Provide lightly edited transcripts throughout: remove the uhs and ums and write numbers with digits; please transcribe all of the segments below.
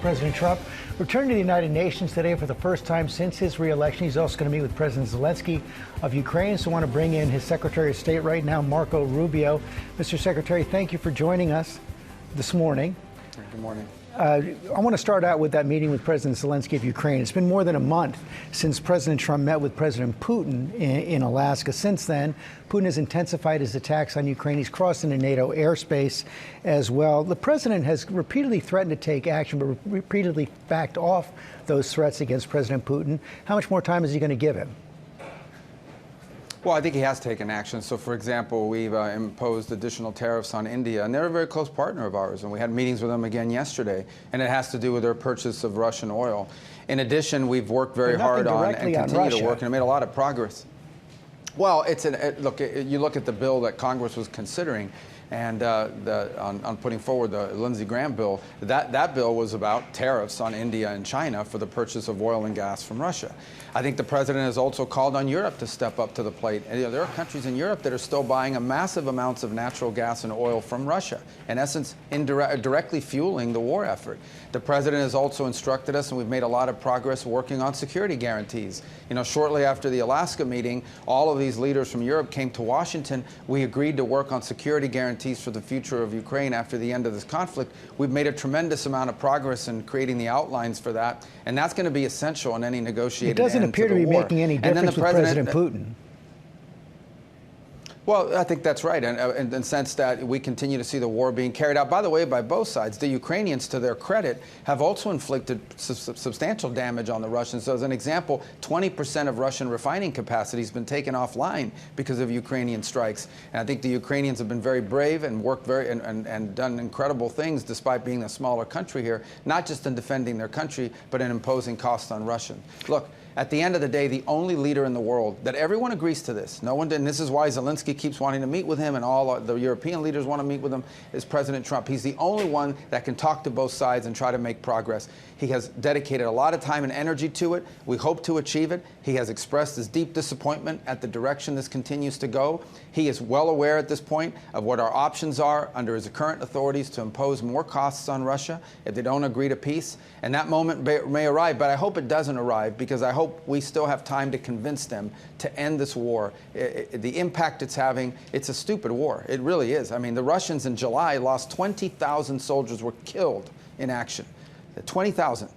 President Trump returned to the United Nations today for the first time since his re-election. He's also going to meet with President Zelensky of Ukraine. So I want to bring in his Secretary of State right now, Marco Rubio. Mr. Secretary, thank you for joining us this morning. Good morning. I want to start out with that meeting with President Zelensky of Ukraine. It's been more than a month since President Trump met with President Putin in Alaska. Since then, Putin has intensified his attacks on Ukraine. He's crossed into NATO airspace as well. The president has repeatedly threatened to take action, but repeatedly backed off those threats against President Putin. How much more time is he going to give him? Well, I think he has taken action. So, for example, we've imposed additional tariffs on India, and they're a very close partner of ours, and we had meetings with them again yesterday, and it has to do with their purchase of Russian oil. In addition, we've worked very hard on and continue to work and made a lot of progress. Well, look, you look at the bill that Congress was considering, and on putting forward the Lindsey Graham bill, that bill was about tariffs on India and China for the purchase of oil and gas from Russia. I think the president has also called on Europe to step up to the plate. And, there are countries in Europe that are still buying massive amounts of natural gas and oil from Russia, in essence, directly fueling the war effort. The president has also instructed us, and we've made a lot of progress working on security guarantees. Shortly after the Alaska meeting, all of these leaders from Europe came to Washington. We agreed to work on security guarantees for the future of Ukraine after the end of this conflict. We've made a tremendous amount of progress in creating the outlines for that, and that's going to be essential in any negotiated end to the war. It doesn't appear to be making any difference with President Putin. Well, I think that's right, in the sense that we continue to see the war being carried out, by the way, by both sides. The Ukrainians, to their credit, have also inflicted substantial damage on the Russians. So as an example, 20% of Russian refining capacity has been taken offline because of Ukrainian strikes. And I think the Ukrainians have been very brave and worked and done incredible things despite being a smaller country here, not just in defending their country, but in imposing costs on Russians. Look, at the end of the day, the only leader in the world that everyone agrees to this, no one did, and this is why Zelensky keeps wanting to meet with him and all the European leaders want to meet with him, is President Trump. He's the only one that can talk to both sides and try to make progress. He has dedicated a lot of time and energy to it. We hope to achieve it. He has expressed his deep disappointment at the direction this continues to go. He is well aware at this point of what our options are under his current authorities to impose more costs on Russia if they don't agree to peace. And that moment may arrive, but I hope it doesn't arrive, because I hope we still have time to convince them to end this war. The impact it's having, it's a stupid war. It really is. I mean, the Russians in July lost 20,000 soldiers were killed in action. 20,000,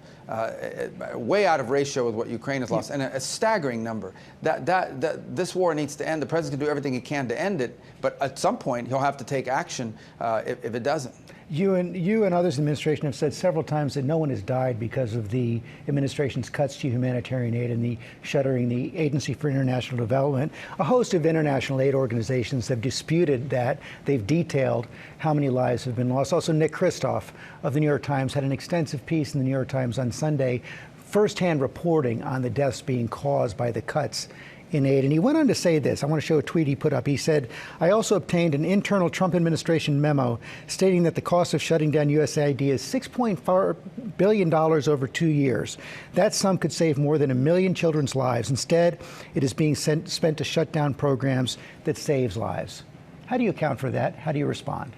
way out of ratio with what Ukraine has lost, and a staggering number. This war needs to end. The president can do everything he can to end it, but at some point he'll have to take action if it doesn't. You and others in the administration have said several times that no one has died because of the administration's cuts to humanitarian aid and the shuttering the Agency for International Development. A host of international aid organizations have disputed that. They've detailed how many lives have been lost. Also, Nick Kristof of the New York Times had an extensive piece in the New York Times on Sunday, firsthand reporting on the deaths being caused by the cuts in aid. And he went on to say this. I want to show a tweet he put up. He said, "I also obtained an internal Trump administration memo stating that the cost of shutting down USAID is $6.4 billion over 2 years. That sum could save more than 1 million children's lives. Instead, it is being spent to shut down programs that saves lives." How do you account for that? How do you respond?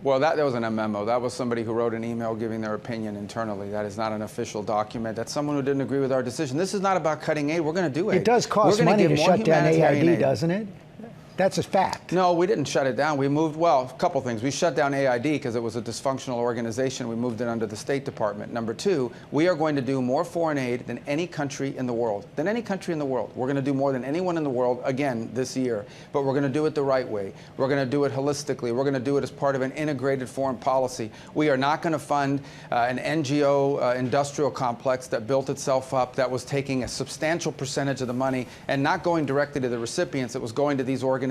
Well, that wasn't a memo. That was somebody who wrote an email giving their opinion internally. That is not an official document. That's someone who didn't agree with our decision. This is not about cutting aid. We're going to do aid. It does cost money to shut down AID, doesn't it? That's a fact. No, we didn't shut it down. We moved, well, a couple things. We shut down AID because it was a dysfunctional organization. We moved it under the State Department. Number two, we are going to do more foreign aid than any country in the world. We're going to do more than anyone in the world, again, this year. But we're going to do it the right way. We're going to do it holistically. We're going to do it as part of an integrated foreign policy. We are not going to fund an NGO industrial complex that built itself up, that was taking a substantial percentage of the money and not going directly to the recipients. It was going to these organizations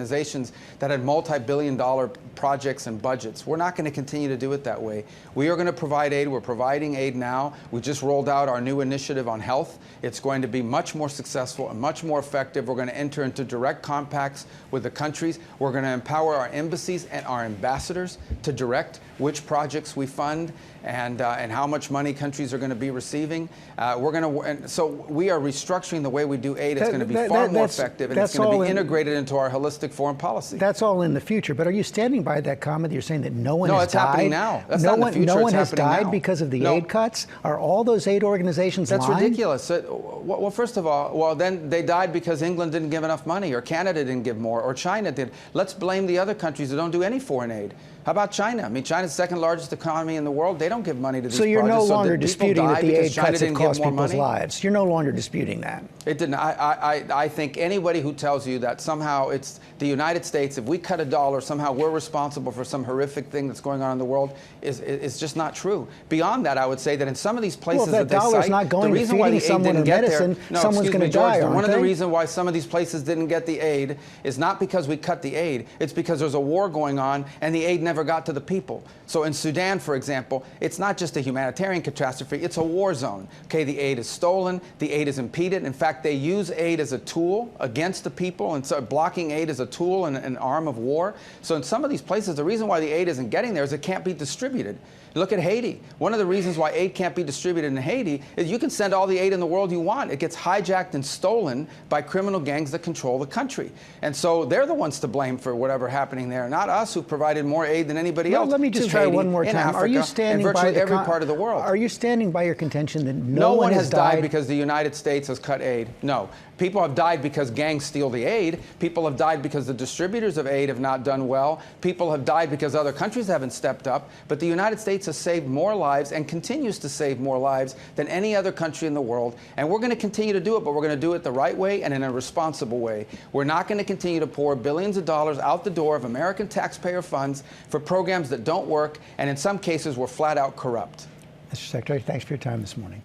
that had multi-billion-dollar projects and budgets. We're not going to continue to do it that way. We are going to provide aid. We're providing aid now. We just rolled out our new initiative on health. It's going to be much more successful and much more effective. We're going to enter into direct compacts with the countries. We're going to empower our embassies and our ambassadors to direct which projects we fund. and how much money countries are going to be receiving. So we are restructuring the way we do aid. It's going to be far more effective, and it's going to be integrated into our holistic foreign policy. That's all in the future. But are you standing by that comment that you're saying that no one has died? No, it's happening now. That's not in the future. No one it's has died now. because of the aid cuts? Are all those aid organizations That's lying? ridiculous. Well, first of all, then they died because England didn't give enough money, or Canada didn't give more, or China did. Let's blame the other countries that don't do any foreign aid. How about China? I mean, China's the second largest economy in the world. They don't give money to these projects. So you're no longer disputing that the aid China cuts have didn't cost give more people's money? lives. You're no longer disputing that. It didn't. I think anybody who tells you that somehow it's the United States, if we cut $1, somehow we're responsible for some horrific thing that's going on in the world is just not true. Beyond that, I would say that in some of these places well, if that dollar's not going the to reason why the feeding aid someone didn't or get medicine, there, someone's going to die, aren't one they? of the reasons why some of these places didn't get the aid is not because we cut the aid. It's because there's a war going on and the aid never got to the people. So in Sudan, for example, it's not just a humanitarian catastrophe, it's a war zone. Okay, the aid is stolen, the aid is impeded. In fact, they use aid as a tool against the people, and so blocking aid is a tool and an arm of war. So in some of these places, the reason why the aid isn't getting there is it can't be distributed. Look at Haiti. One of the reasons why aid can't be distributed in Haiti is you can send all the aid in the world you want. It gets hijacked and stolen by criminal gangs that control the country. And so they're the ones to blame for whatever happening there, not us who provided more aid than anybody else. Let me just try Haiti, one more in time. Africa, Are you standing in virtually by every part of the world. Are you standing by your contention that no one has died because the United States has cut aid? No. People have died because gangs steal the aid. People have died because the distributors of aid have not done well. People have died because other countries haven't stepped up. But the United States has saved more lives and continues to save more lives than any other country in the world. And we're going to continue to do it, but we're going to do it the right way and in a responsible way. We're not going to continue to pour billions of dollars out the door of American taxpayer funds for programs that don't work and in some cases were flat out corrupt. Mr. Secretary, thanks for your time this morning.